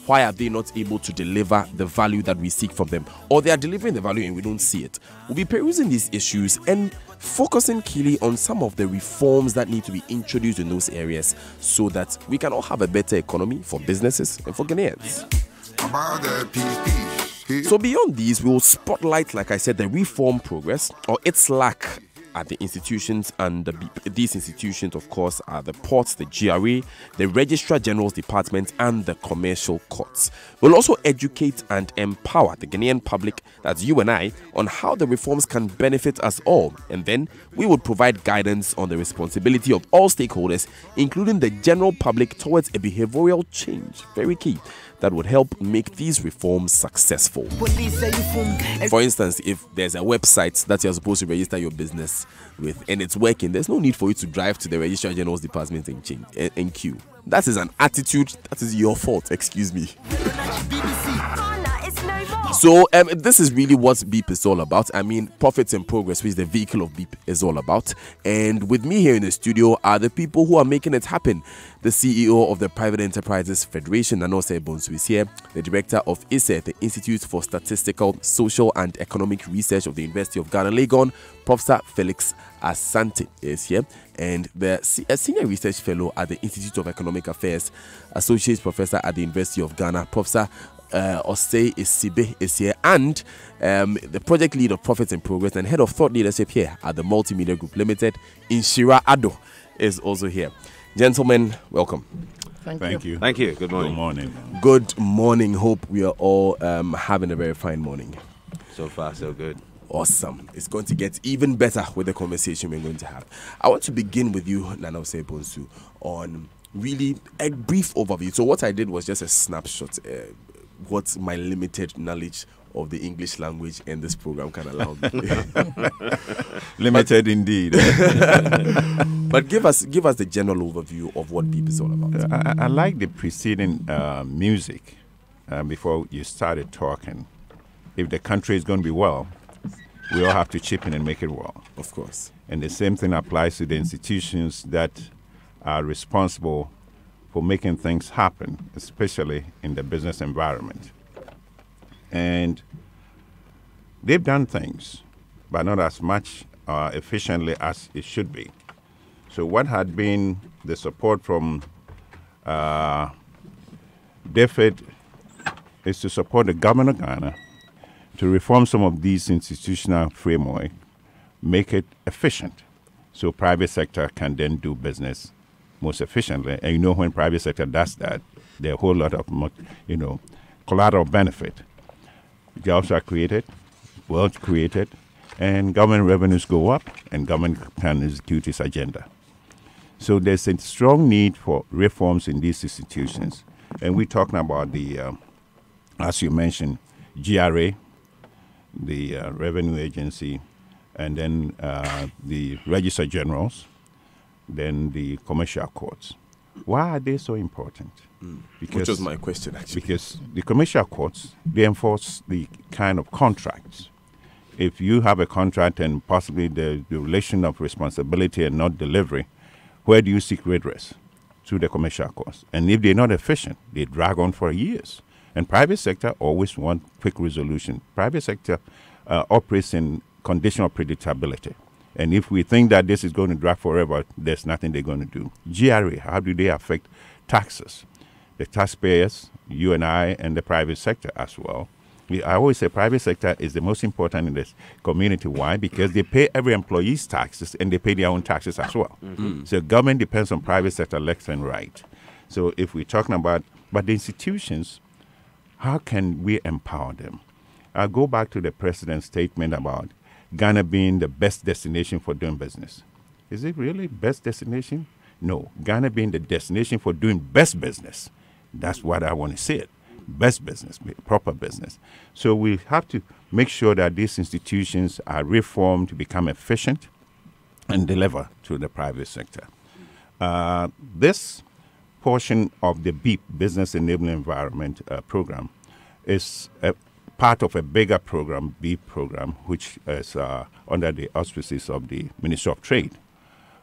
Why are they not able to deliver the value that we seek from them? Or they are delivering the value and we don't see it? We'll be perusing these issues and focusing keenly on some of the reforms that need to be introduced in those areas so that we can all have a better economy for businesses and for Ghanaians. So beyond these, we will spotlight, like I said, the reform progress or its lack at the institutions, and these institutions, of course, are the ports, the GRA, the Registrar General's Department, and the commercial courts. We'll also educate and empower the Ghanaian public, that's you and I, on how the reforms can benefit us all. And then we would provide guidance on the responsibility of all stakeholders, including the general public, towards a behavioral change, very key, that would help make these reforms successful. For instance, if there's a website that you're supposed to register your business with and it's working, there's no need for you to drive to the Registrar General's Department and queue. That is an attitude that is your fault, excuse me. So this is really what Beep is all about. I mean, Profits in Progress, which is the vehicle of Beep, is all about. And with me here in the studio are the people who are making it happen. The CEO of the Private Enterprises Federation, Nanose Bonsu, is here. The director of ISE, the Institute for Statistical, Social and Economic Research of the University of Ghana, Legon, Professor Felix Asante is here. And a senior research fellow at the Institute of Economic Affairs, associate professor at the University of Ghana, Professor Osei Isibe is here, and the project lead of Profits in Progress and head of thought leadership here at the Multimedia Group Limited, Inshira Ado, is also here. Gentlemen, welcome. Thank you. Thank you. Good morning. Good morning. Good morning. Hope we are all having a very fine morning. So far, so good. Awesome. It's going to get even better with the conversation we're going to have. I want to begin with you, Nanose Bonsu, on really a brief overview. So what I did was just a snapshot. What my limited knowledge of the English language and this program can allow me. Limited indeed. But give us the general overview of what Beep is all about. I like the preceding music before you started talking. If the country is going to be well, we all have to chip in and make it well. Of course. And the same thing applies to the institutions that are responsible for making things happen, especially in the business environment. And they've done things, but not as much efficiently as it should be. So what had been the support from DFID is to support the government of Ghana to reform some of these institutional framework, make it efficient, so private sector can then do business most efficiently. And you know, when private sector does that, there are a whole lot of, collateral benefit. Jobs are created, wealth created, and government revenues go up, and government can execute its agenda. So there's a strong need for reforms in these institutions. And we're talking about the, as you mentioned, GRA, the Revenue Agency, and then the Registrar Generals, then the commercial courts. Why are they so important? Because, which was my question, actually. Because the commercial courts, they enforce the kind of contracts. If you have a contract and possibly the relation of responsibility and not delivery, where do you seek redress? Through the commercial courts. And if they're not efficient, they drag on for years. And private sector always want quick resolution. Private sector operates in conditional predictability. And if we think that this is going to drag forever, there's nothing they're going to do. GRA, how do they affect taxes? The taxpayers, you and I, and the private sector as well. I always say private sector is the most important in this community. Why? Because they pay every employee's taxes and they pay their own taxes as well. Mm-hmm. So government depends on private sector left and right. So if we're talking about, but the institutions, how can we empower them? I'll go back to the president's statement about Ghana being the best destination for doing business. Is it really best destination? No. Ghana being the destination for doing best business. That's what I want to say it. Best business, proper business. So we have to make sure that these institutions are reformed to become efficient and deliver to the private sector. This portion of the BEEP, Business Enabling Environment program, is a part of a bigger program, BEEP program, which is under the auspices of the Ministry of Trade.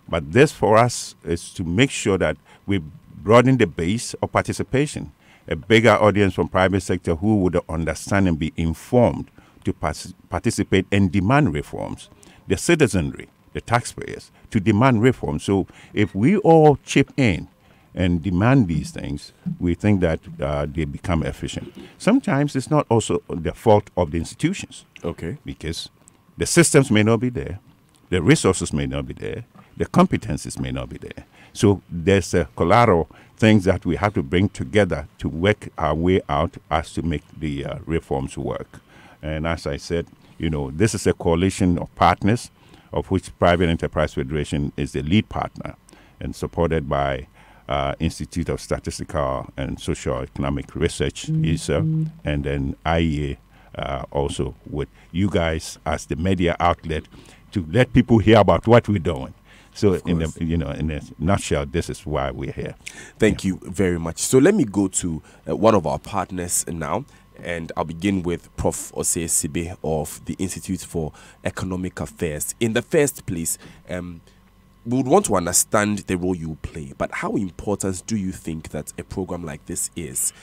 But this for us is to make sure that we broaden the base of participation. a bigger audience from private sector who would understand and be informed to participate and demand reforms. The citizenry, the taxpayers, to demand reforms. So if we all chip in and demand these things, we think that they become efficient. Sometimes it's not also the fault of the institutions. Okay. Because the systems may not be there, the resources may not be there, the competencies may not be there. So there's a collateral things that we have to bring together to work our way out as to make the reforms work. And as I said, this is a coalition of partners, of which Private Enterprise Federation is the lead partner, and supported by Institute of Statistical and Socio-Economic Research, ISA, and then IEA, also with you guys as the media outlet to let people hear about what we're doing. So in a nutshell, this is why we're here. Thank you very much. So let me go to one of our partners now, and I'll begin with Prof. Osei Sibe of the Institute for Economic Affairs. In the first place, we would want to understand the role you play, but how important do you think that a program like this is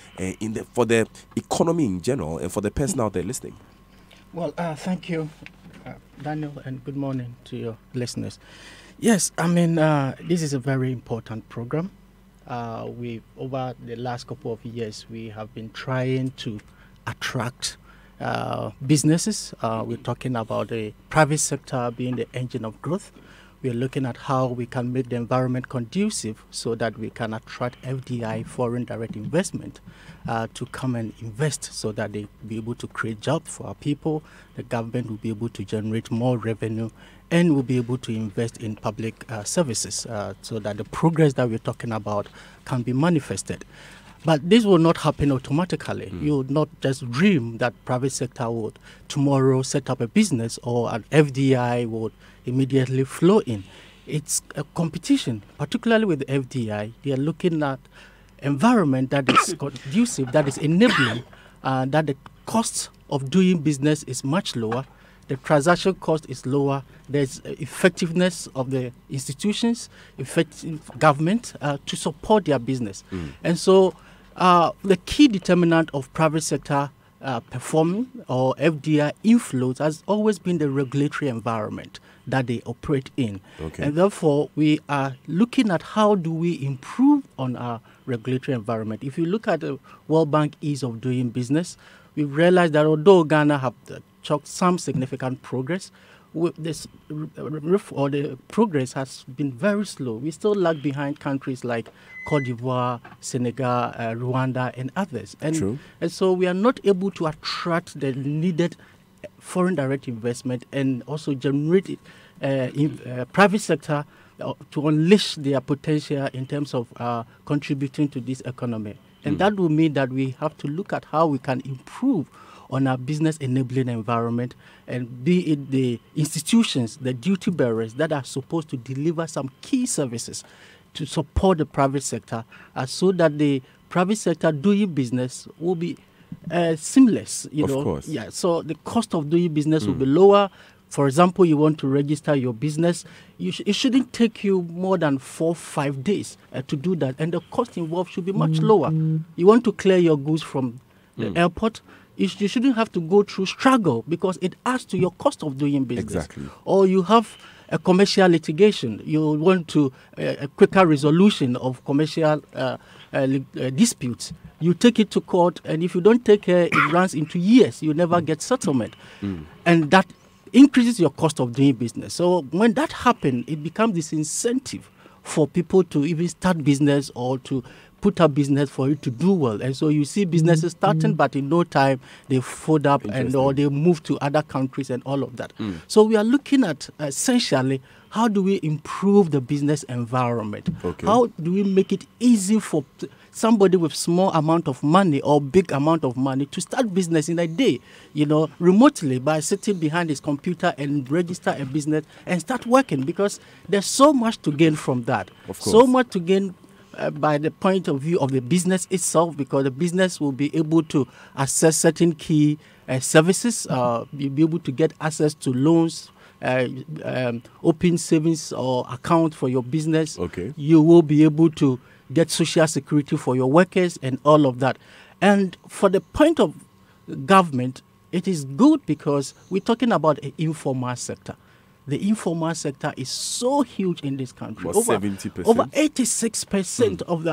for the economy in general and for the person out there listening? Well, thank you, Daniel, and good morning to your listeners. Yes, I mean, this is a very important program. Over the last couple of years, we have been trying to attract businesses. We're talking about the private sector being the engine of growth. We're looking at how we can make the environment conducive so that we can attract FDI, foreign direct investment, to come and invest so that they be able to create jobs for our people. The government will be able to generate more revenue and will be able to invest in public services so that the progress that we're talking about can be manifested. But this will not happen automatically. You would not just dream that private sector would tomorrow set up a business or an FDI would immediately flow in. It's a competition, particularly with the FDI. They are looking at environment that is conducive, that is enabling, that the cost of doing business is much lower. The transaction cost is lower. There's effectiveness of the institutions, effective government to support their business. And so the key determinant of private sector performing or FDI inflows has always been the regulatory environment that they operate in. Okay. And therefore, we are looking at how do we improve on our regulatory environment. If you look at the World Bank Ease of Doing Business, we realize that although Ghana have chalked some significant progress, the progress has been very slow. We still lag behind countries like Cote d'Ivoire, Senegal, Rwanda, and others. And so we are not able to attract the needed foreign direct investment and also generate private sector to unleash their potential in terms of contributing to this economy. And that will mean that we have to look at how we can improve on our business enabling environment, and be it the institutions, the duty bearers that are supposed to deliver some key services to support the private sector, so that the private sector doing business will be seamless. Of course. Yeah. So the cost of doing business will be lower. For example, you want to register your business, it shouldn't take you more than 4 or 5 days to do that, and the cost involved should be much lower. You want to clear your goods from the airport, you shouldn't have to go through struggle because it adds to your cost of doing business. Exactly. Or you have a commercial litigation. You want to a quicker resolution of commercial disputes. You take it to court, and if you don't take care, it runs into years. You never get settlement. And that increases your cost of doing business. So when that happens, it becomes this incentive for people to even start business or to put up business for it to do well. And so you see businesses starting, but in no time they fold up or they move to other countries and all of that. So we are looking at essentially how do we improve the business environment? How do we make it easy for somebody with small amount of money or big amount of money to start business in a day, remotely by sitting behind his computer and register a business and start working, because there's so much to gain from that. So much to gain by the point of view of the business itself, because the business will be able to access certain key services, you'll be able to get access to loans, open savings or account for your business. You will be able to get social security for your workers and all of that. And for the point of government, it is good because we're talking about an informal sector. The informal sector is so huge in this country. Over 70%. Over 86% of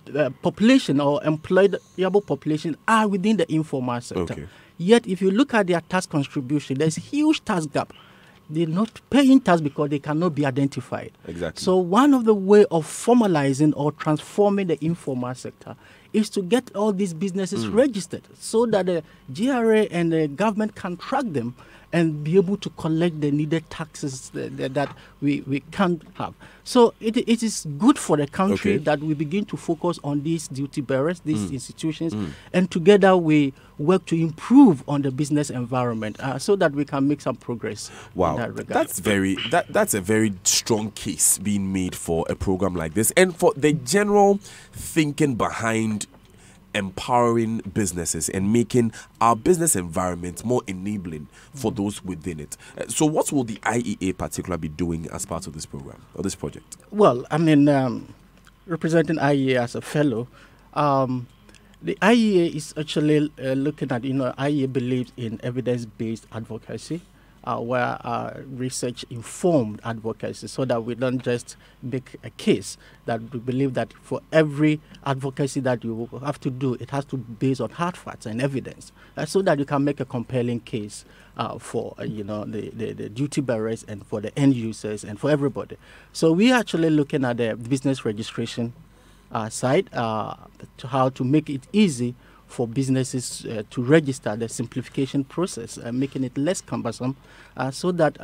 the population or employable population are within the informal sector. Okay. Yet, if you look at their tax contribution, there's huge tax gap. They're not paying tax because they cannot be identified. Exactly. So one of the way of formalizing or transforming the informal sector is to get all these businesses registered so that the GRA and the government can track them and be able to collect the needed taxes that we can't have. So it is good for the country that we begin to focus on these duty bearers, these institutions, and together we work to improve on the business environment so that we can make some progress. Wow, in that regard. that's a very strong case being made for a program like this, and for the general thinking behind empowering businesses and making our business environment more enabling for those within it. So what will the IEA particularly be doing as part of this program or this project? Well, I mean, representing IEA as a fellow, the IEA is actually looking at, IEA believes in evidence-based advocacy, where research-informed advocacy, so that we don't just make a case, that we believe that for every advocacy that you have to do, it has to be based on hard facts and evidence, so that you can make a compelling case for the duty bearers and for the end users and for everybody. So we are actually looking at the business registration side, to how to make it easy for businesses to register, the simplification process, making it less cumbersome, so that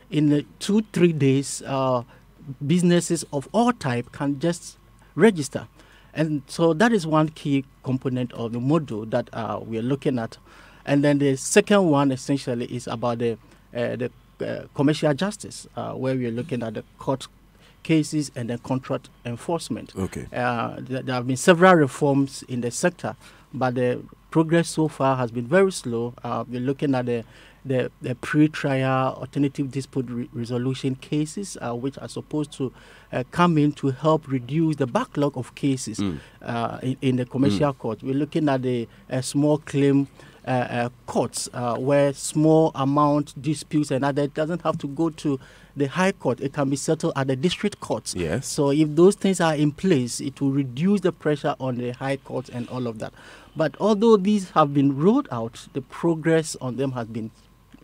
in 2-3 days, businesses of all type can just register. And so that is one key component of the module that we are looking at. And then the second one essentially is about the commercial justice, where we are looking at the court cases and then contract enforcement. Okay. There have been several reforms in the sector, but the progress so far has been very slow. We're looking at the pre-trial alternative dispute resolution cases, which are supposed to come in to help reduce the backlog of cases in the commercial court. We're looking at the small claim courts, where small amount disputes and other, it doesn't have to go to the high court. It can be settled at the district courts. Yes. So if those things are in place, it will reduce the pressure on the high courts and all of that. But although these have been rolled out, the progress on them has been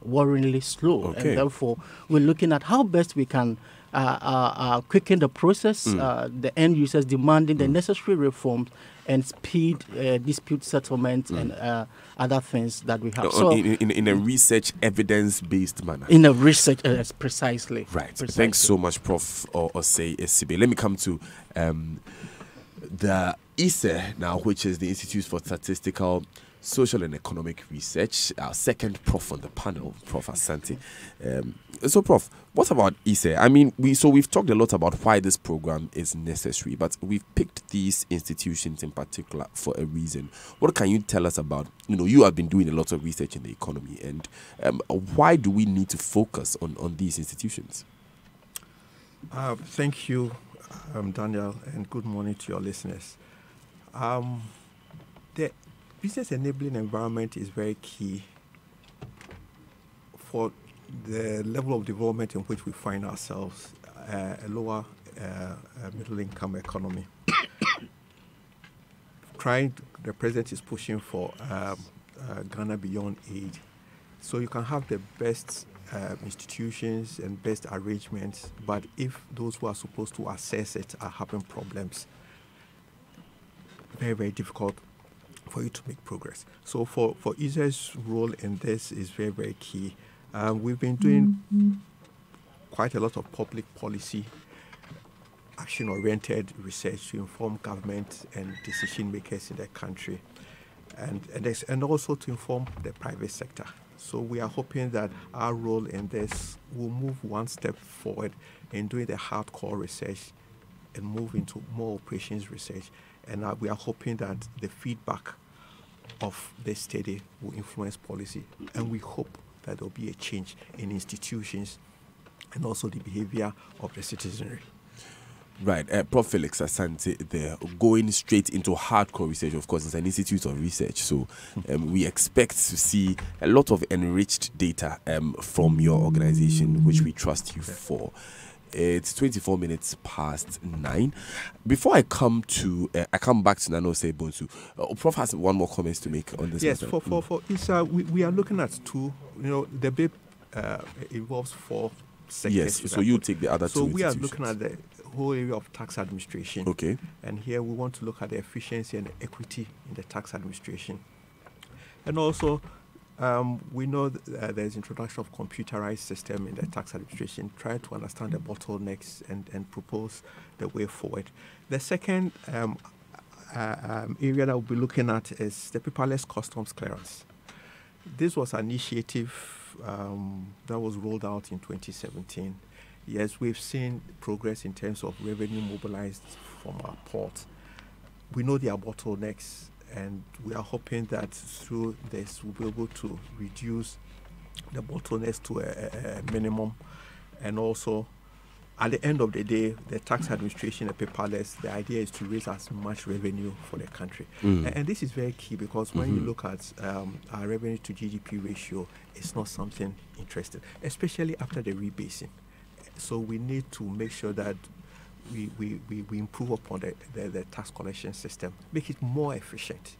worryingly slow. Okay. And therefore, we're looking at how best we can quicken the process, the end users demanding the necessary reforms and speed dispute settlement and other things that we have. So in a research evidence-based manner. In a research, precisely. Right. Precisely. Thanks so much, Prof. Osei Esibe. Let me come to the ISE now, which is the Institute for Statistical, Social and Economic Research. Our second prof on the panel, Prof. Asante. So, Prof, what about ISE? I mean, we've talked a lot about why this program is necessary, but we've picked these institutions in particular for a reason. What can you tell us about? You have been doing a lot of research in the economy, and why do we need to focus on these institutions? Thank you, Daniel, and good morning to your listeners. The business enabling environment is very key for the level of development in which we find ourselves, a lower middle income economy. The president is pushing for Ghana Beyond Aid. So you can have the best institutions and best arrangements, but if those who are supposed to assess it are having problems, very, very difficult for you to make progress. So for ISE's role in this is very, very key. We've been doing quite a lot of public policy, action-oriented research to inform government and decision makers in the country, and also to inform the private sector. So we are hoping that our role in this will move one step forward in doing the hardcore research and move into more operations research. And we are hoping that the feedback of this study will influence policy. And we hope that there will be a change in institutions and also the behavior of the citizenry. Right. Prof. Felix Asante there, going straight into hardcore research. Of course, it's an institute of research, so we expect to see a lot of enriched data from your organization, which we trust you for. It's 24 minutes past 9. Before I come back to Nano Sebonsu, Prof has one more comments to make on this. Yes, matter. for ISA, we are looking at two. The BIP involves 4 sectors. Yes, so you take the other two. So we are looking at the whole area of tax administration. Okay. And here we want to look at the efficiency and the equity in the tax administration. And also, we know there's introduction of computerized system in the tax administration, try to understand the bottlenecks and propose the way forward. The second area that we'll be looking at is the paperless customs clearance. This was an initiative that was rolled out in 2017. Yes, we've seen progress in terms of revenue mobilized from our port. We know there are bottlenecks, and we are hoping that through this we'll be able to reduce the bottlenecks to a minimum. And also, at the end of the day, the tax administration, the paperless, the idea is to raise as much revenue for the country. And this is very key, because when you look at our revenue to GDP ratio, it's not something interesting, especially after the rebasing. So we need to make sure that we improve upon the tax collection system, make it more efficient,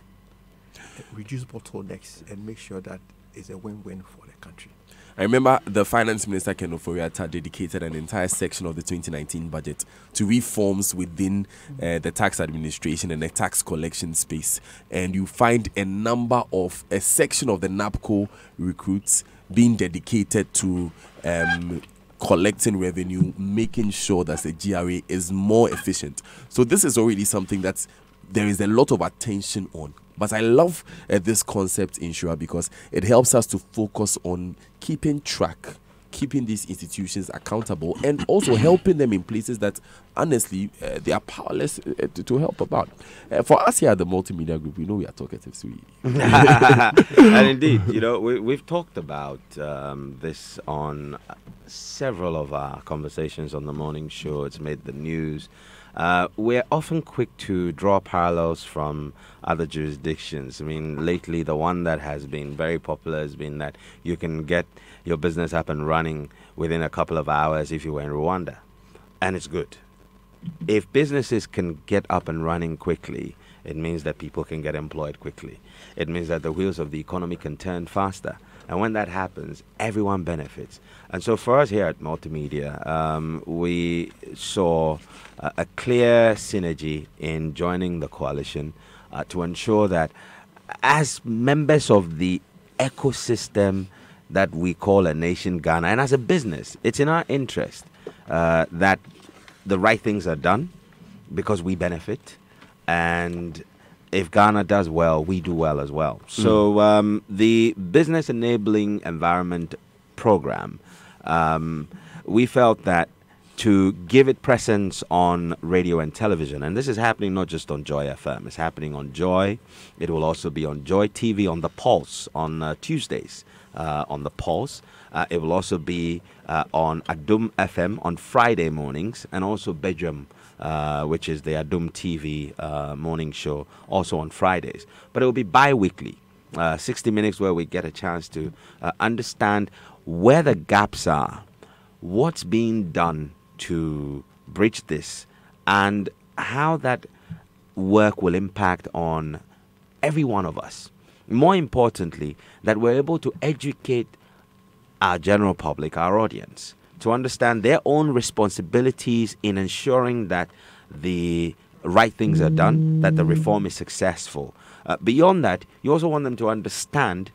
reduce bottlenecks, and make sure that it's a win-win for the country. I remember the Finance Minister, Ken Ofori-Atta, dedicated an entire section of the 2019 budget to reforms within the tax administration and the tax collection space. And you find a section of the NAPCO recruits being dedicated to collecting revenue, making sure that the GRA is more efficient. So this is already something that there is a lot of attention on. But I love this concept, Insura, because it helps us to focus on keeping track, keeping these institutions accountable, and also helping them in places that, honestly, they are powerless to help about. For us here at the Multimedia Group, we know we are talkative. And indeed, we've talked about this on several of our conversations on the morning show. It's made the news. We're often quick to draw parallels from other jurisdictions. I mean, lately, the one that has been very popular has been that you can get your business up and running within a couple of hours if you were in Rwanda. And it's good. If businesses can get up and running quickly, it means that people can get employed quickly. It means that the wheels of the economy can turn faster. And when that happens, everyone benefits. And so for us here at Multimedia, we saw a clear synergy in joining the coalition to ensure that as members of the ecosystem that we call a nation, Ghana, and as a business, it's in our interest that the right things are done, because we benefit. And if Ghana does well, we do well as well. So the Business Enabling Environment Program, we felt that to give it presence on radio and television, and this is happening not just on Joy FM, it's happening on Joy. It will also be on Joy TV on The Pulse on Tuesdays on The Pulse. It will also be on Adum FM on Friday mornings, and also Bedroom, which is the Adum TV morning show, also on Fridays. But it will be bi-weekly, 60 minutes where we get a chance to understand where the gaps are, what's being done to bridge this, and how that work will impact on every one of us. More importantly, that we're able to educate our general public, our audience, to understand their own responsibilities in ensuring that the right things are done, that the reform is successful. Beyond that, you also want them to understand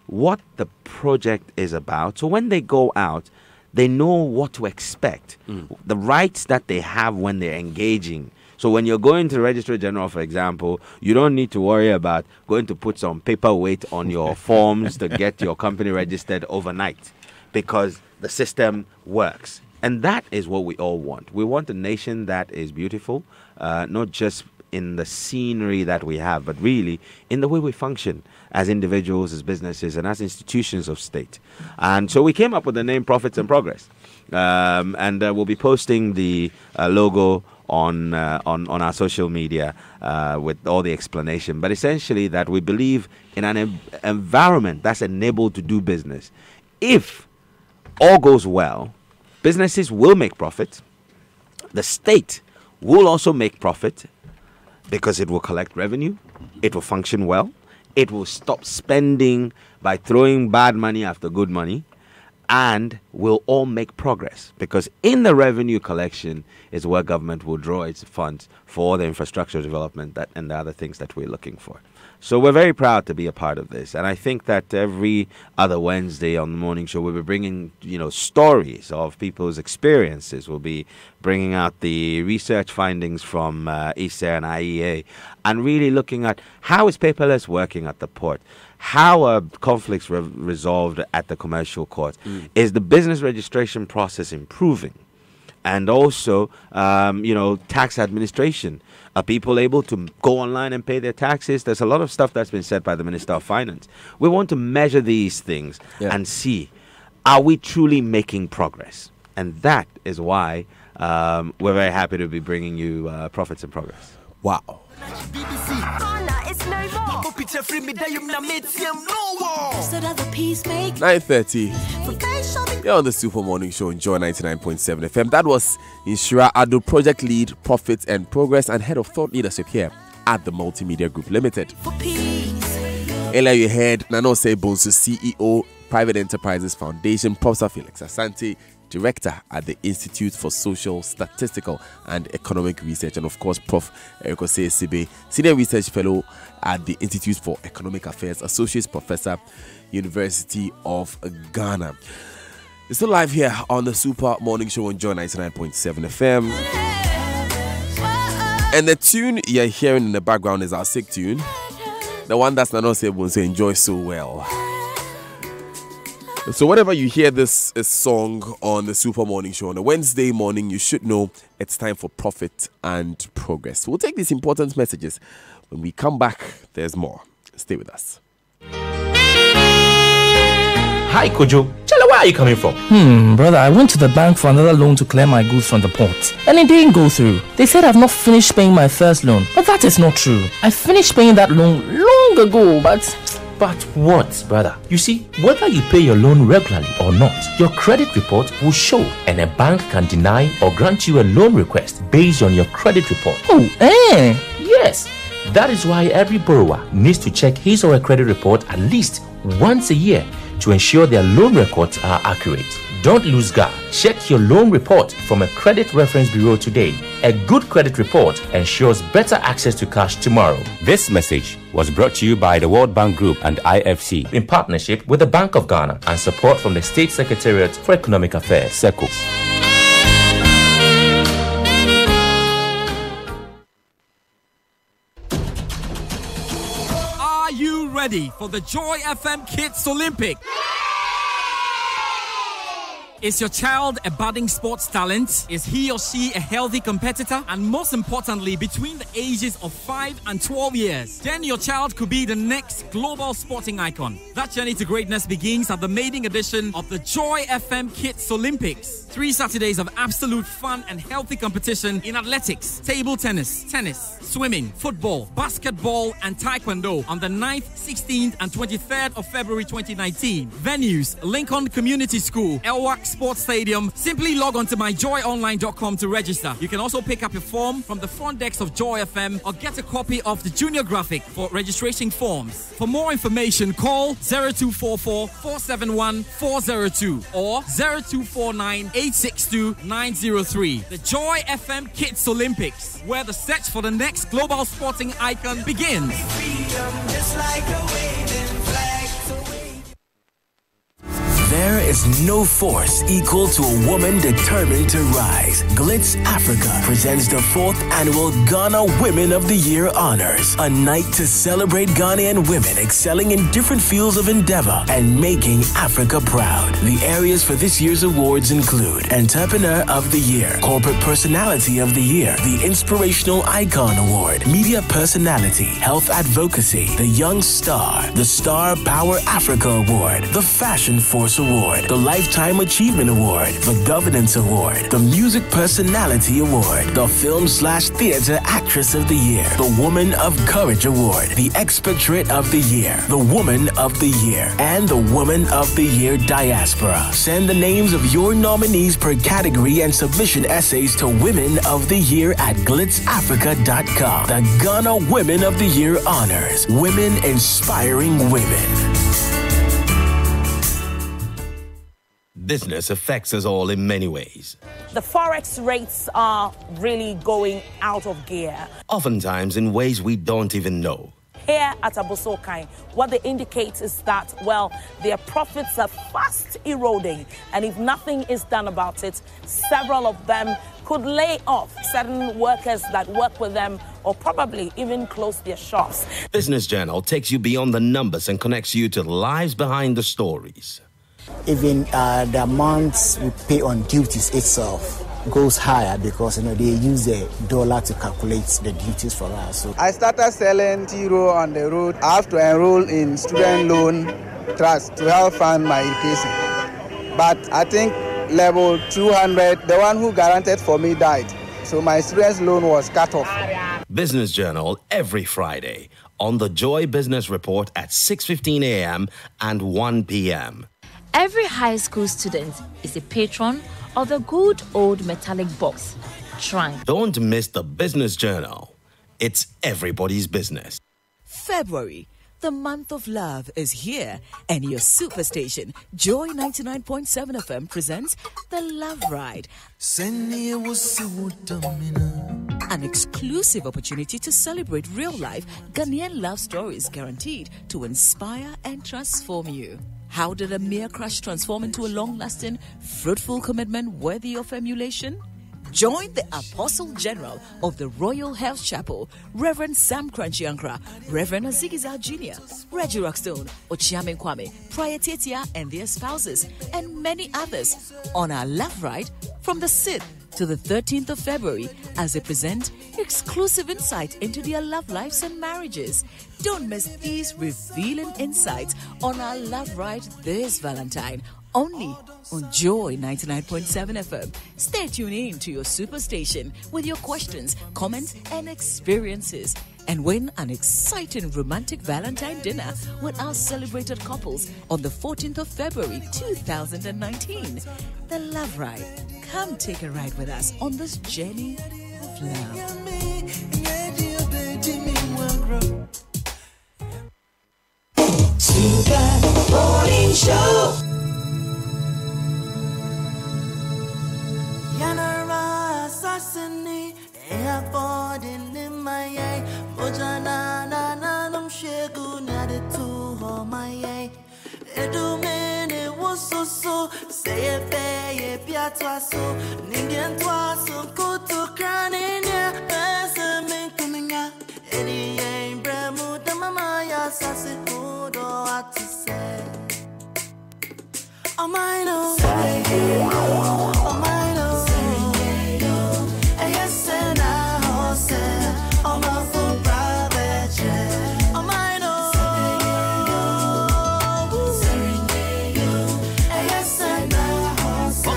what the project is about. So when they go out, they know what to expect, the rights that they have when they're engaging. So when you're going to the Registrar General, for example, you don't need to worry about going to put some paperweight on your forms to get your company registered overnight, because the system works. And that is what we all want. We want a nation that is beautiful, not just in the scenery that we have, but really in the way we function as individuals, as businesses, and as institutions of state. And so we came up with the name Profits and Progress. And we'll be posting the logo on our social media with all the explanation. But essentially that we believe in an environment that's enabled to do business. If all goes well, businesses will make profit. The state will also make profit because it will collect revenue. It will function well. It will stop spending by throwing bad money after good money. And we'll all make progress, because in the revenue collection is where government will draw its funds for the infrastructure development and the other things that we're looking for. So we're very proud to be a part of this. And I think that every other Wednesday on the morning show, we'll be bringing, stories of people's experiences. We'll be bringing out the research findings from ISA and IEA, and really looking at how is paperless working at the port. How are conflicts resolved at the commercial court? Is the business registration process improving? And also, tax administration. Are people able to go online and pay their taxes? There's a lot of stuff that's been said by the Minister of Finance. We want to measure these things and see, are we truly making progress? And that is why we're very happy to be bringing you Profits and Progress. Wow. 9:30. You're on the Super Morning Show on Joy 99.7 FM. That was Inshira Ado, Project Lead, Profits and Progress, and Head of Thought Leadership here at the Multimedia Group Limited. Earlier you heard Nanose Bonsu, CEO, Private Enterprises Foundation, Professor Felix Asante, Director at the Institute for Social, Statistical and Economic Research, and of course Prof. Eriko Sibe, Senior Research Fellow at the Institute for Economic Affairs, Associate Professor, University of Ghana. It's still live here on the Super Morning Show on Joy 99.7 FM. And the tune you're hearing in the background is our sick tune, the one that's Nanose Bonsu enjoy so well. So whenever you hear this song on the Super Morning Show on a Wednesday morning, you should know it's time for Profit and Progress. We'll take these important messages. When we come back, there's more. Stay with us. Hi, Kojo. Chala, where are you coming from? Brother, I went to the bank for another loan to clear my goods from the port, and it didn't go through. They said I've not finished paying my first loan, but that is not true. I finished paying that loan long ago, But what, brother? You see, whether you pay your loan regularly or not, your credit report will show, and a bank can deny or grant you a loan request based on your credit report. Yes. That is why every borrower needs to check his or her credit report at least once a year to ensure their loan records are accurate. Don't lose guard. Check your loan report from a credit reference bureau today. A good credit report ensures better access to cash tomorrow. This message was brought to you by the World Bank Group and IFC in partnership with the Bank of Ghana and support from the State Secretariat for Economic Affairs, SECO. Are you ready for the Joy FM Kids Olympic? Is your child a budding sports talent? Is he or she a healthy competitor? And most importantly, between the ages of 5 and 12 years, then your child could be the next global sporting icon. That journey to greatness begins at the maiden edition of the Joy FM Kids Olympics. 3 Saturdays of absolute fun and healthy competition in athletics, table tennis, swimming, football, basketball, and taekwondo on the 9th, 16th, and 23rd of February 2019. Venues: Lincoln Community School, Elwak Sports Stadium. Simply log on to myjoyonline.com to register. You can also pick up a form from the front desk of Joy FM or get a copy of the junior graphic for registration forms. For more information, call 0244 471 402 or 0249 862 903. The Joy FM Kids Olympics, where the search for the next global sporting icon begins. There is no force equal to a woman determined to rise. Glitz Africa presents the 4th annual Ghana Women of the Year Honors, a night to celebrate Ghanaian women excelling in different fields of endeavor and making Africa proud. The areas for this year's awards include Entrepreneur of the Year, Corporate Personality of the Year, the Inspirational Icon Award, Media Personality, Health Advocacy, the Young Star, the Star Power Africa Award, the Fashion Force Award, the Lifetime Achievement Award, the Governance Award, the Music Personality Award, the Film/Theater Actress of the Year, the Woman of Courage Award, the Expatriate of the Year, the Woman of the Year, and the Woman of the Year Diaspora. Send the names of your nominees per category and submission essays to Women of the Year at glitzafrica.com. The Ghana Women of the Year Honors. Women inspiring women. Business affects us all in many ways. The forex rates are really going out of gear. Oftentimes in ways we don't even know. Here at Abossey-Okai, what they indicate is that, well, their profits are fast eroding. And if nothing is done about it, several of them could lay off certain workers that work with them or probably even close their shops. Business Journal takes you beyond the numbers and connects you to the lives behind the stories. Even the amounts we pay on duties itself goes higher because they use the dollar to calculate the duties for us. So I started selling Tiro on the road. I have to enroll in student loan trust to help fund my education. But I think level 200, the one who guaranteed for me died. So my student's loan was cut off. Business Journal every Friday on the Joy Business Report at 6:15 a.m. and 1 p.m. Every high school student is a patron of the good old metallic box, Trunk. Don't miss the Business Journal. It's everybody's business. February, the month of love, is here, and your superstation, Joy 99.7 FM, presents The Love Ride. An exclusive opportunity to celebrate real-life Ghanaian love stories guaranteed to inspire and transform you. How did a mere crush transform into a long-lasting, fruitful commitment worthy of emulation? Join the Apostle General of the Royal Health Chapel, Reverend Sam Kranchiankra, Reverend Azigiza Jr., Reggie Rockstone, Ochiame Kwame, Prior Tetia and their spouses, and many others on our Love Ride from the 6th to the 13th of February as they present exclusive insight into their love lives and marriages. Don't miss these revealing insights on our Love Ride this Valentine, only on Joy 99.7 FM. Stay tuned in to your superstation with your questions, comments, and experiences. And win an exciting romantic Valentine dinner with our celebrated couples on the 14th of February 2019. The Love Ride. Come take a ride with us on this journey of love. Super Morning Show. Yanara Sassani, Airport in my eye, Mojana, Nanam Shegu, Nade to my eye. Edumene was so, say a pay, Piatwaso, Ningan Twaso, go to Crania, as a man coming out. Any aim, Bremu, the Mamaya, Sassi, who do what to say. Oh, my no, oh, my no. Yes, and I say, oh, my full private jet. Oh, my no. Yes, and I say,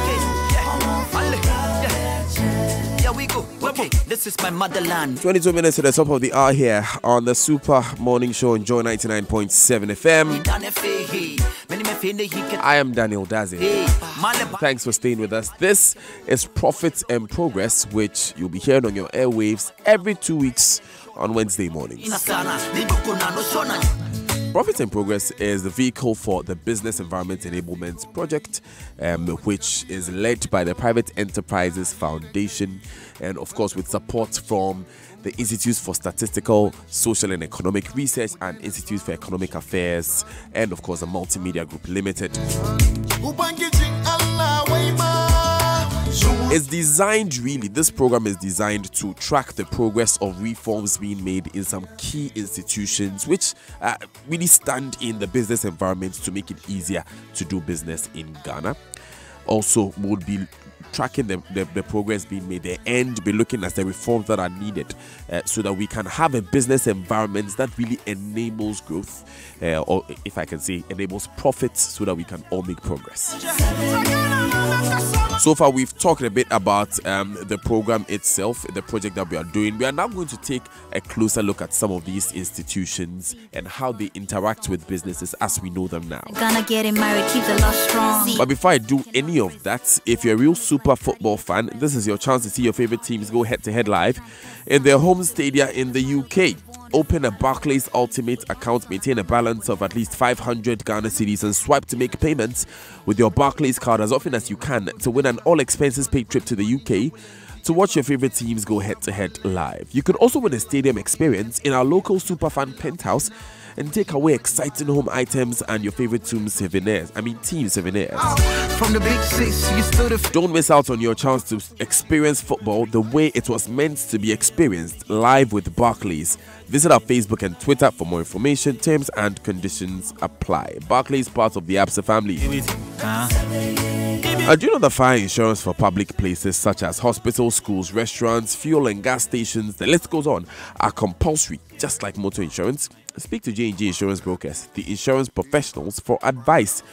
we go. Okay, this is my motherland. 22 minutes to the top of the hour here on the Super Morning Show on Joy 99.7 FM. I am Daniel Dazi. Thanks for staying with us. This is Profits and Progress, which you'll be hearing on your airwaves every 2 weeks on Wednesday mornings. Profits and Progress is the vehicle for the Business Environment Enablement Project, which is led by the Private Enterprises Foundation and, of course, with support from the Institute for Statistical, Social and Economic Research and Institute for Economic Affairs, and of course the Multimedia Group Limited. It's designed, really, this program is designed to track the progress of reforms being made in some key institutions which really stand in the business environment to make it easier to do business in Ghana. Also, we'll be tracking the progress being made there and be looking at the reforms that are needed so that we can have a business environment that really enables growth, or if I can say, enables profits so that we can all make progress. So far, we've talked a bit about the program itself, the project that we are doing. We are now going to take a closer look at some of these institutions and how they interact with businesses as we know them now. Gonna get it married, keep the love strong. But before I do any of that, if you're a real super football fan, this is your chance to see your favorite teams go head-to-head live in their home stadia in the UK. Open a Barclays Ultimate account, maintain a balance of at least 500 Ghana cedis and swipe to make payments with your Barclays card as often as you can to win an all-expenses-paid trip to the UK to watch your favorite teams go head-to-head live. You can also win a stadium experience in our local Superfan penthouse and take away exciting home items and your favorite team souvenirs. From the big six, you stood. Don't miss out on your chance to experience football the way it was meant to be experienced live with Barclays. Visit our Facebook and Twitter for more information. Terms and conditions apply. Barclays, part of the Absa family. Do you know that fire insurance for public places such as hospitals, schools, restaurants, fuel and gas stations, the list goes on, are compulsory, just like motor insurance? Speak to J&J Insurance Brokers, the insurance professionals, for advice.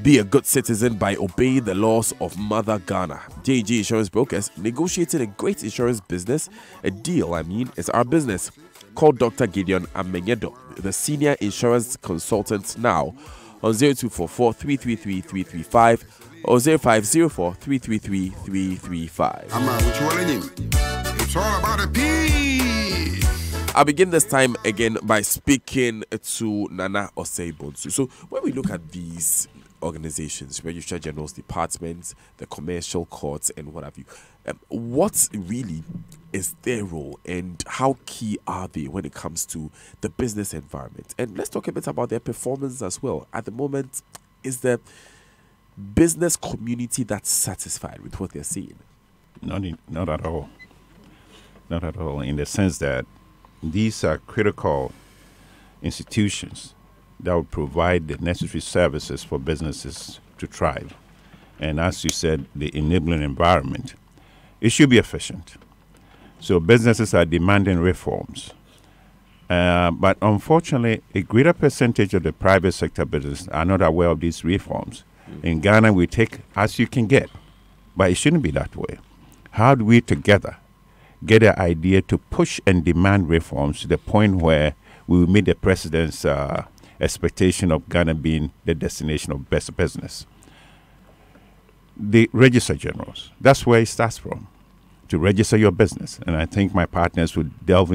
Be a good citizen by obeying the laws of Mother Ghana. J&J Insurance Brokers, negotiating a great insurance business. A deal, is our business. Call Dr. Gideon Amenyedo, the senior insurance consultant, now on 0244 333 335 or 0504 333 335. It's all about a peace. I'll begin this time again by speaking to Nana Osei-Bonsu. So when we look at these organizations, Registrar General's departments, the commercial courts and what have you, what really is their role and how key are they when it comes to the business environment? And let's talk a bit about their performance as well. At the moment, is the business community that's satisfied with what they're seeing? Not at all. Not at all, in the sense that these are critical institutions that will provide the necessary services for businesses to thrive. And as you said, the enabling environment, it should be efficient. So businesses are demanding reforms. But unfortunately, a greater percentage of the private sector businesses are not aware of these reforms. In Ghana, we take as you can get, but it shouldn't be that way. How do we together get an idea to push and demand reforms to the point where we will meet the president's expectation of Ghana being the destination of best business? The Registrar Generals, that's where it starts from, to register your business. And I think my partners will delve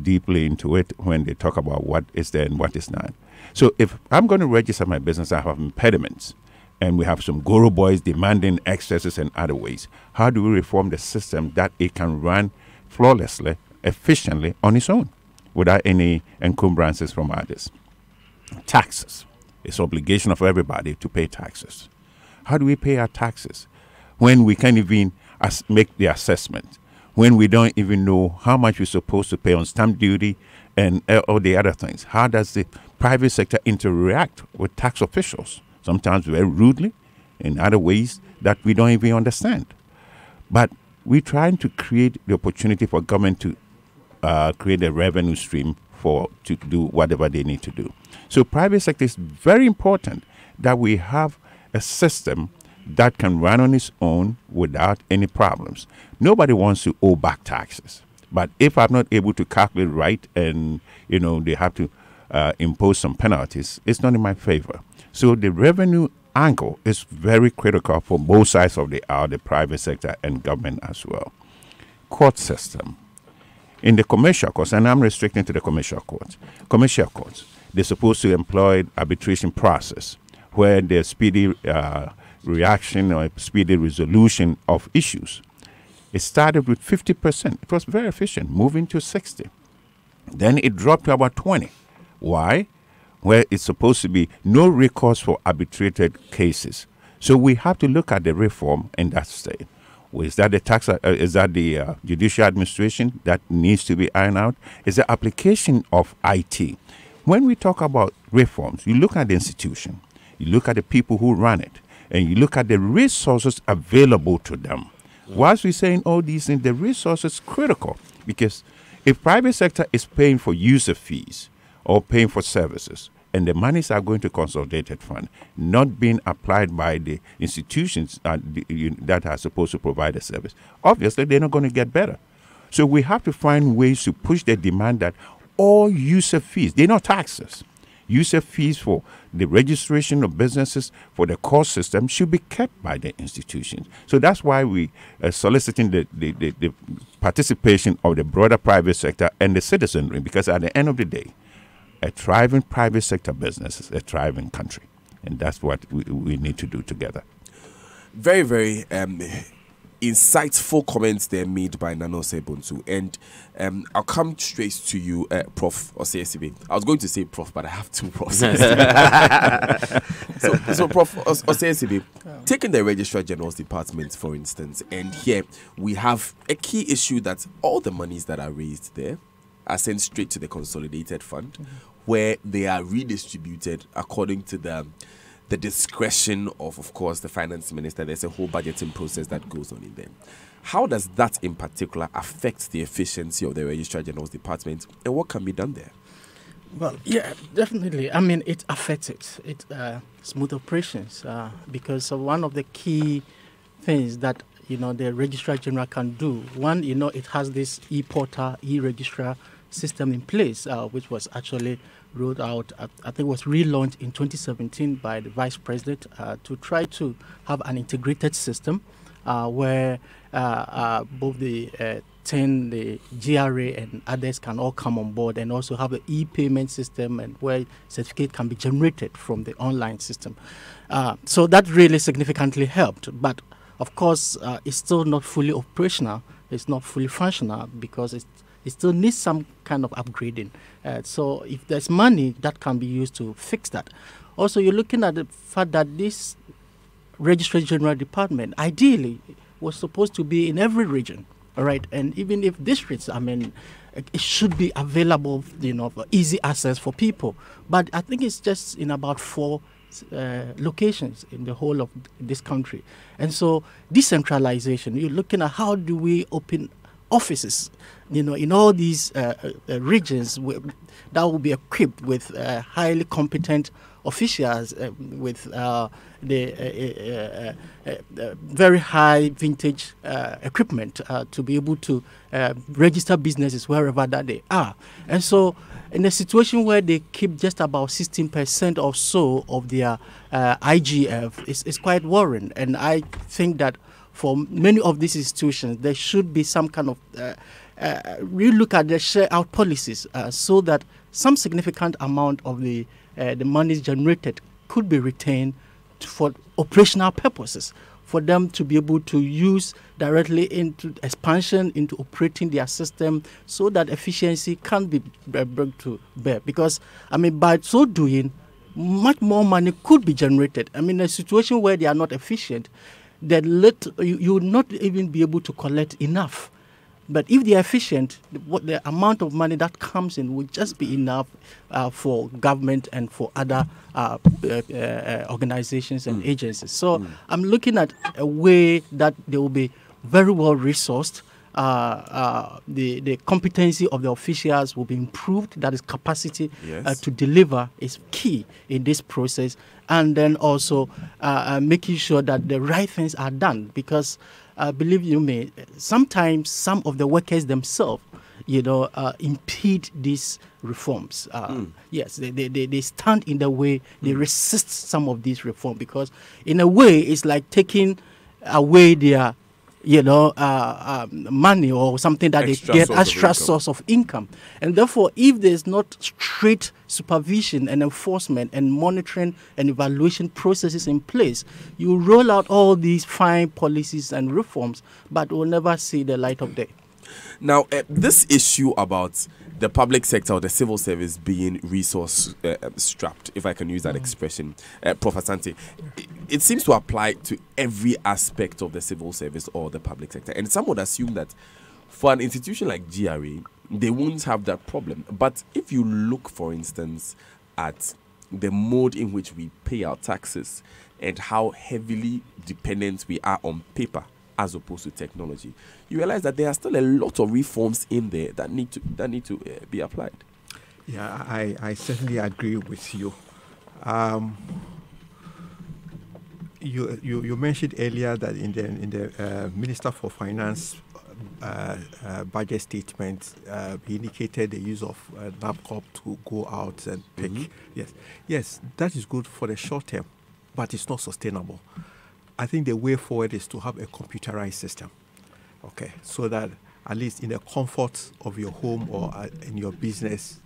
deeply into it when they talk about what is there and what is not. So if I'm going to register my business, I have impediments, and we have some guru boys demanding excesses and other ways. How do we reform the system that it can run flawlessly, efficiently on its own without any encumbrances from others? Taxes. It's obligation of everybody to pay taxes. How do we pay our taxes when we can't even make the assessment, when we don't even know how much we're supposed to pay on stamp duty and all the other things? How does the private sector interact with tax officials? Sometimes very rudely, in other ways that we don't even understand. But we're trying to create the opportunity for government to create a revenue stream to do whatever they need to do. So private sector is very important that we have a system that can run on its own without any problems. Nobody wants to owe back taxes. But if I'm not able to calculate right and, they have to impose some penalties, it's not in my favor. So the revenue angle is very critical for both sides of the aisle, the private sector and government as well. Court system. In the commercial courts, and I'm restricting to the commercial courts, they're supposed to employ arbitration process where there's speedy reaction or speedy resolution of issues. It started with 50%. It was very efficient, moving to 60. Then it dropped to about 20. Why? Where it's supposed to be no recourse for arbitrated cases. So we have to look at the reform in that state. Is that the tax? Is that the judicial administration that needs to be ironed out? Is the application of IT? When we talk about reforms, you look at the institution, you look at the people who run it, and you look at the resources available to them. Whilst we're saying all these things, the resources critical, because if private sector is paying for user fees or paying for services, and the monies are going to consolidated fund, not being applied by the institutions that are supposed to provide a service, obviously they're not going to get better. So we have to find ways to push the demand that all user fees, they're not taxes, user fees for the registration of businesses for the core system should be kept by the institutions. So that's why we are soliciting the participation of the broader private sector and the citizenry, because at the end of the day, a thriving private sector business is a thriving country. And that's what we need to do together. Very, very insightful comments there made by Nanose Bonsu. And I'll come straight to you, Prof. Osei-Sibe. I was going to say Prof, but I have two Profs. so Prof. Osei-Sibe, taking the Registrar General's Department, for instance, and here we have a key issue that all the monies that are raised there are sent straight to the consolidated fund, where they are redistributed according to the discretion of course, the finance minister. There's a whole budgeting process that goes on in there. How does that in particular affect the efficiency of the Registrar General's Department, and what can be done there? Well, yeah, definitely. I mean, it affects it smooth operations because of one of the key things that the Registrar General can do. One, it has this e-portal, e-registrar system in place, which was actually rolled out, I think was relaunched in 2017 by the Vice President to try to have an integrated system where both the TIN, the GRA and others can all come on board, and also have an e-payment system and where certificate can be generated from the online system. So that really significantly helped. But of course, it's still not fully operational. It's not fully functional because it still needs some kind of upgrading. So if there's money, that can be used to fix that. Also, you're looking at the fact that this Registrar General Department ideally was supposed to be in every region, all right? And even if districts, I mean, it should be available, for easy access for people. But I think it's just in about 4 locations in the whole of this country. And so decentralization, you're looking at how do we open offices, in all these regions that will be equipped with highly competent officials with the very high vintage equipment to be able to register businesses wherever that they are. And so in a situation where they keep just about 16% or so of their IGF, it's quite worrying. And I think that for many of these institutions, there should be some kind of relook at the share out policies so that some significant amount of the monies generated could be retained for operational purposes, for them to be able to use directly into expansion, into operating their system, so that efficiency can be brought to bear. Because, I mean, by so doing, much more money could be generated. I mean, a situation where they are not efficient, you would not even be able to collect enough. But if they are efficient, the amount of money that comes in will just be enough for government and for other organizations and agencies. So I'm looking at a way that they will be very well resourced. The competency of the officials will be improved. That is capacity to deliver is key in this process. And then also making sure that the right things are done, because believe you me, sometimes some of the workers themselves, impede these reforms. Yes, they stand in the way. They resist some of these reforms because, in a way, it's like taking away their money or something that they get extra source of income. And therefore, if there's not straight supervision and enforcement and monitoring and evaluation processes in place, you roll out all these fine policies and reforms, but will never see the light of day. Now, this issue about the public sector or the civil service being resource strapped, if I can use that expression, Prof. Asante, it seems to apply to every aspect of the civil service or the public sector. And some would assume that for an institution like GRA, they won't have that problem. But if you look, for instance, at the mode in which we pay our taxes and how heavily dependent we are on paper as opposed to technology, you realize that there are still a lot of reforms in there that need to be applied. Yeah, I certainly agree with you. You mentioned earlier that in the Minister for Finance budget statement, he indicated the use of NABCOP to go out and pick. Yes, that is good for the short term, but it's not sustainable. I think the way forward is to have a computerized system, so that at least in the comfort of your home or in your business,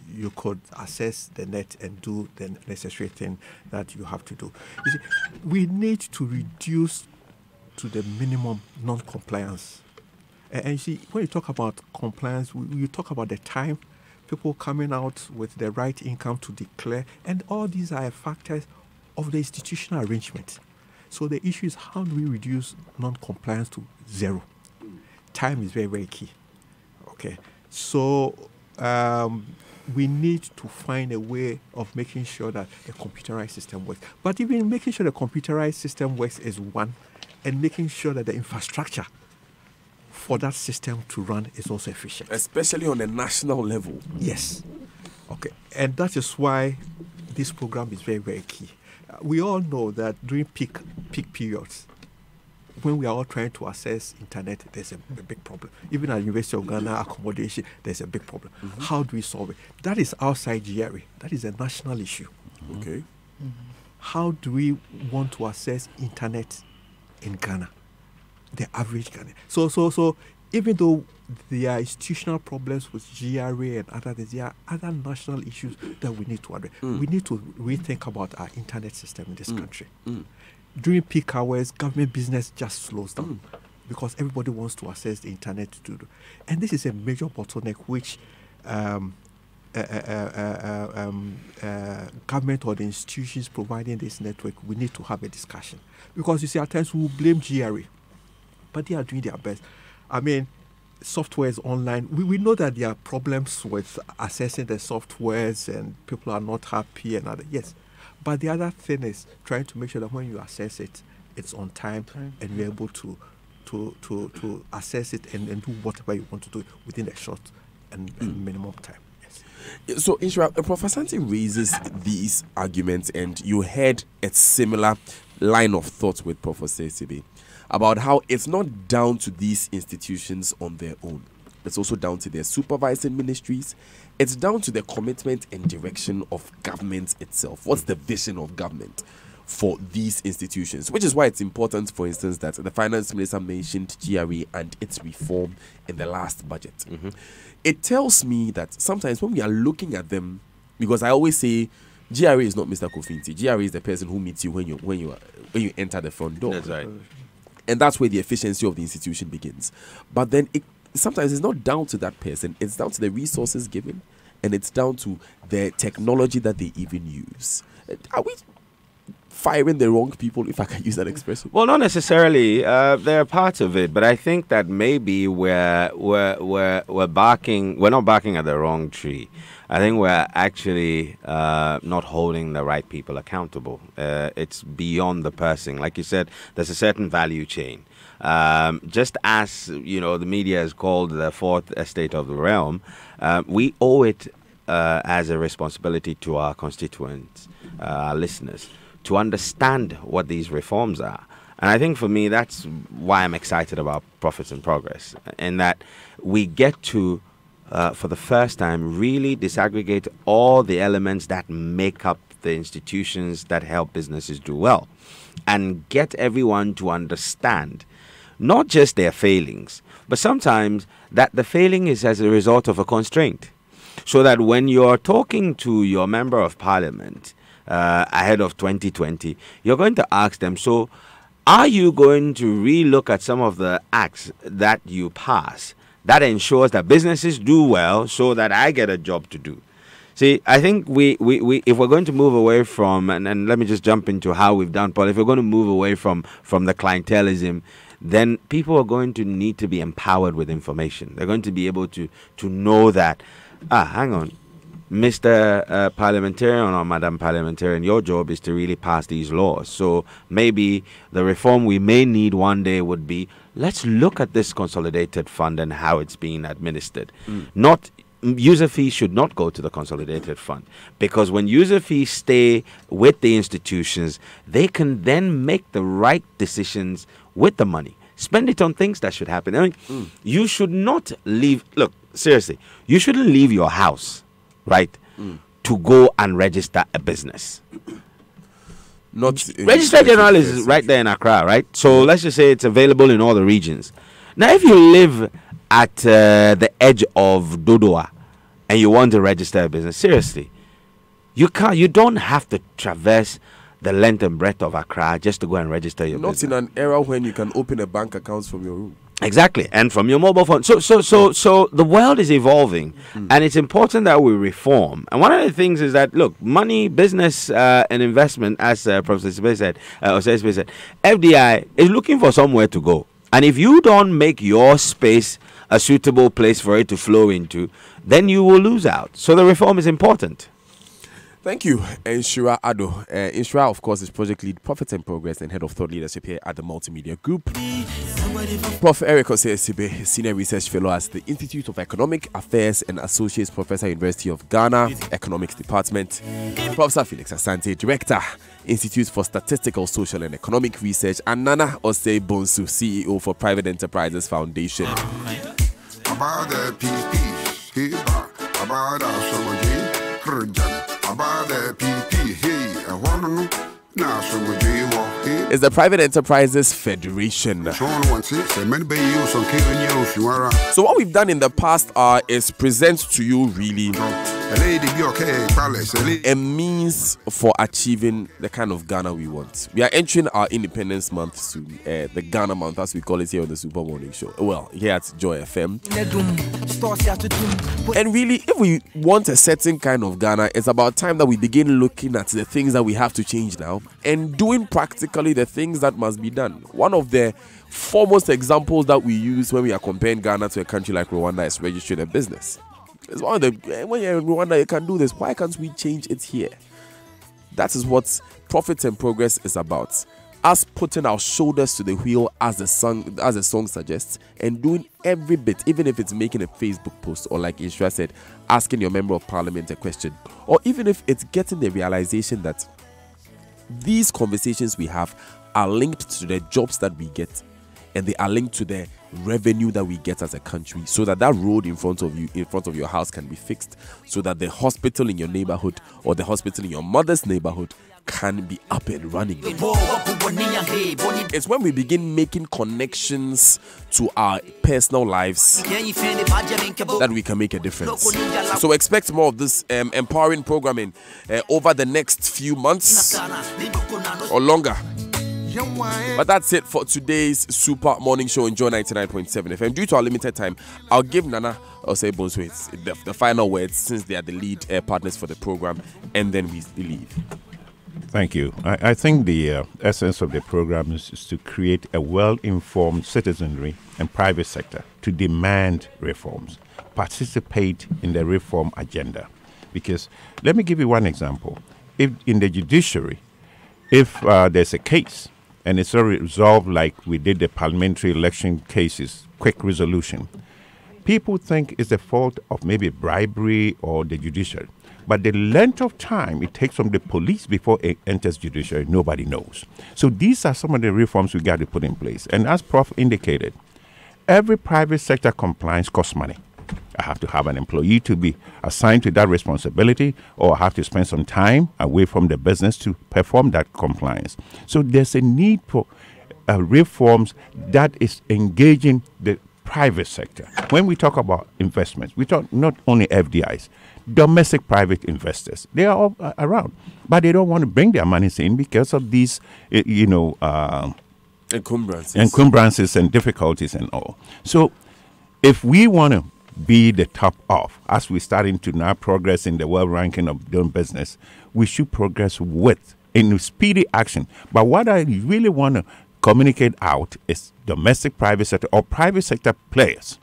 you could access the net and do the necessary thing that you have to do. You see, we need to reduce to the minimum non-compliance. And you see, when you talk about compliance, you talk about the time, people coming out with the right income to declare, and all these are factors of the institutional arrangement. So the issue is, how do we reduce non-compliance to zero? Time is very, very key. So we need to find a way of making sure that the computerized system works. But even making sure the computerized system works is one, and making sure that the infrastructure for that system to run is also efficient. Especially on a national level. Yes. And that is why this program is very, very key. We all know that during peak periods, when we are all trying to access internet, there's a big problem. Even at the University of Ghana accommodation, there's a big problem. How do we solve it? That is outside GRA. That is a national issue. How do we want to access internet in Ghana, the average Ghanaian? So even though there are institutional problems with GRA and other things, there are other national issues that we need to address. We need to rethink about our internet system in this country. During peak hours, government business just slows down because everybody wants to access the internet to do. And this is a major bottleneck which government or the institutions providing this network, we need to have a discussion. Because you see, at times we blame GRA, but they are doing their best. I mean, software is online. We know that there are problems with accessing the softwares and people are not happy and other. Yes. But the other thing is trying to make sure that when you access it, it's on time and you're able to access it and do whatever you want to do within a short and minimum time. Yes. So, Inshira, Professor Asante raises these arguments, and you had a similar line of thought with Professor Sibi about how it's not down to these institutions on their own. It's also down to their supervising ministries. It's down to the commitment and direction of government itself. What's the vision of government for these institutions? Which is why it's important, for instance, that the finance minister mentioned GRA and its reform in the last budget. It tells me that sometimes when we are looking at them, because I always say GRA is not Mr. Kofinti. GRA is the person who meets you when you enter the front door. That's right. And that's where the efficiency of the institution begins. But then sometimes it's not down to that person. It's down to the resources given, and it's down to the technology that they even use. Are we firing the wrong people, if I can use that expression? Well, not necessarily. They're parts of it, but I think that maybe we're barking. We're not barking at the wrong tree. I think we're actually not holding the right people accountable. It's beyond the person. Like you said, there's a certain value chain. Just as, the media is called the fourth estate of the realm, we owe it as a responsibility to our constituents, our listeners, to understand what these reforms are. And I think for me, that's why I'm excited about Profits in Progress, in that we get to, for the first time, really disaggregate all the elements that make up the institutions that help businesses do well, and get everyone to understand not just their failings, but sometimes that the failing is as a result of a constraint. So that when you're talking to your member of parliament ahead of 2020, you're going to ask them, so are you going to relook at some of the acts that you pass that ensures that businesses do well so that I get a job to do? See, I think we if we're going to move away from, and let me just jump into how we've done, Paul, if we're going to move away from the clientelism, then people are going to need to be empowered with information. They're going to be able to know that, hang on, Mr. Parliamentarian or Madam Parliamentarian, your job is to really pass these laws. So maybe the reform we may need one day would be, let's look at this consolidated fund and how it's being administered. Not user fees should not go to the consolidated fund, because when user fees stay with the institutions, they can then make the right decisions with the money. Spend it on things that should happen. I mean, you should not leave. Look, seriously, you shouldn't leave your house, right, to go and register a business. Register General is right there in Accra, right? So let's just say it's available in all the regions. Now, if you live at the edge of Dodoa and you want to register a business, seriously, you don't have to traverse the length and breadth of Accra just to go and register your business. Not in an era when you can open a bank account from your room. Exactly, and from your mobile phone. So the world is evolving, and it's important that we reform. And one of the things is that, look, money, business, and investment, as Professor Sibe said, FDI is looking for somewhere to go. And if you don't make your space a suitable place for it to flow into, then you will lose out. So the reform is important. Thank you, Inshira Ado. Inshira, of course, is project lead, Profit and Progress, and head of thought leadership here at the Multimedia Group. Prof. Eric Osei-Sibe, senior research fellow at the Institute of Economic Affairs and associate professor, University of Ghana, Economics Department. Professor Felix Asante, director, Institute for Statistical, Social and Economic Research, and Nana Osei-Bonsu, CEO for Private Enterprises Foundation. About the PP, about the PP, it's the Private Enterprises Federation. So what we've done in the past is present to you really a means for achieving the kind of Ghana we want. We are entering our Independence Month soon, the Ghana Month as we call it here on the Super Morning Show. Well, here at Joy FM. And really, if we want a certain kind of Ghana, it's about time that we begin looking at the things that we have to change now and doing practically the things that must be done. One of the foremost examples that we use when we are comparing Ghana to a country like Rwanda is registering a business. It's one of the, when you're in Rwanda, you can do this. Why can't we change it here? That is what Profit and Progress is about. Us putting our shoulders to the wheel, as the song suggests, and doing every bit, even if it's making a Facebook post, or like Inshira said, asking your member of parliament a question, or even if it's getting the realization that these conversations we have are linked to the jobs that we get, and they are linked to the revenue that we get as a country, so that road in front of you, in front of your house, can be fixed, so that the hospital in your neighborhood or the hospital in your mother's neighborhood can be up and running. It's when we begin making connections to our personal lives that we can make a difference. So expect more of this empowering programming over the next few months or longer. But that's it for today's Super Morning Show on Joy 99.7 FM. Due to our limited time, I'll give Nana Osei-Bonsu the final words, since they are the lead partners for the program, and then we leave. Thank you. I think the essence of the program is to create a well-informed citizenry and private sector to demand reforms, participate in the reform agenda. Because let me give you one example. If in the judiciary, if there's a case and it's already resolved like we did the parliamentary election cases, quick resolution, people think it's the fault of maybe bribery or the judiciary. But the length of time it takes from the police before it enters judiciary, nobody knows. So these are some of the reforms we got to put in place. And as Prof indicated, every private sector compliance costs money. I have to have an employee to be assigned to that responsibility, or I have to spend some time away from the business to perform that compliance. So there's a need for reforms that is engaging the private sector. When we talk about investments, we talk not only FDIs, domestic private investors. They are all around, but they don't want to bring their monies in because of these, encumbrances and difficulties and all. So if we want to be the top off, as we're starting to now progress in the world ranking of doing business, we should progress with in speedy action. But what I really want to communicate out is domestic private sector or private sector players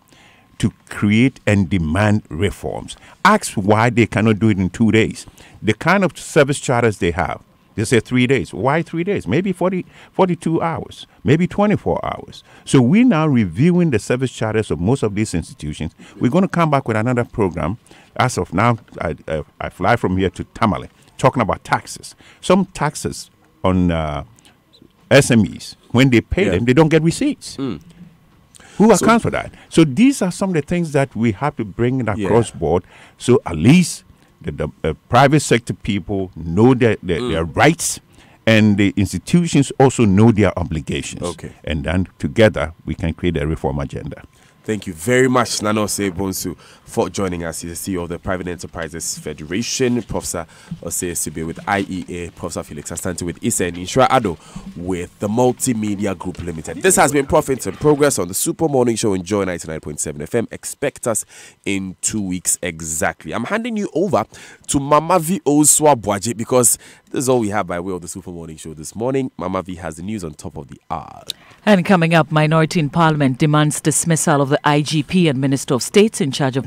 to create and demand reforms. Ask why they cannot do it in 2 days. The kind of service charters they have, they say 3 days. Why 3 days? Maybe 42 hours, maybe 24 hours. So we're now reviewing the service charters of most of these institutions. We're going to come back with another program. As of now, I fly from here to Tamale, talking about taxes. Some taxes on SMEs, when they pay them, they don't get receipts. Who accounts for that? So these are some of the things that we have to bring across board. So at least the private sector people know their rights, and the institutions also know their obligations. Okay. And then together we can create a reform agenda. Thank you very much, Nana Osei Bonsu, for joining us. He's the CEO of the Private Enterprises Federation, Professor Osei Sibe with IEA, Professor Felix Asante with ISA, and Inshira Ado with the Multimedia Group Limited. This has been Profits and Progress on the Super Morning Show on Joy 99.7 FM. Expect us in 2 weeks exactly. I'm handing you over to Mama V Oswa Bwaji because this is all we have by way of the Super Morning Show this morning. Mama V has the news on top of the hour. And coming up, Minority in Parliament demands dismissal of the IGP and Minister of State in charge of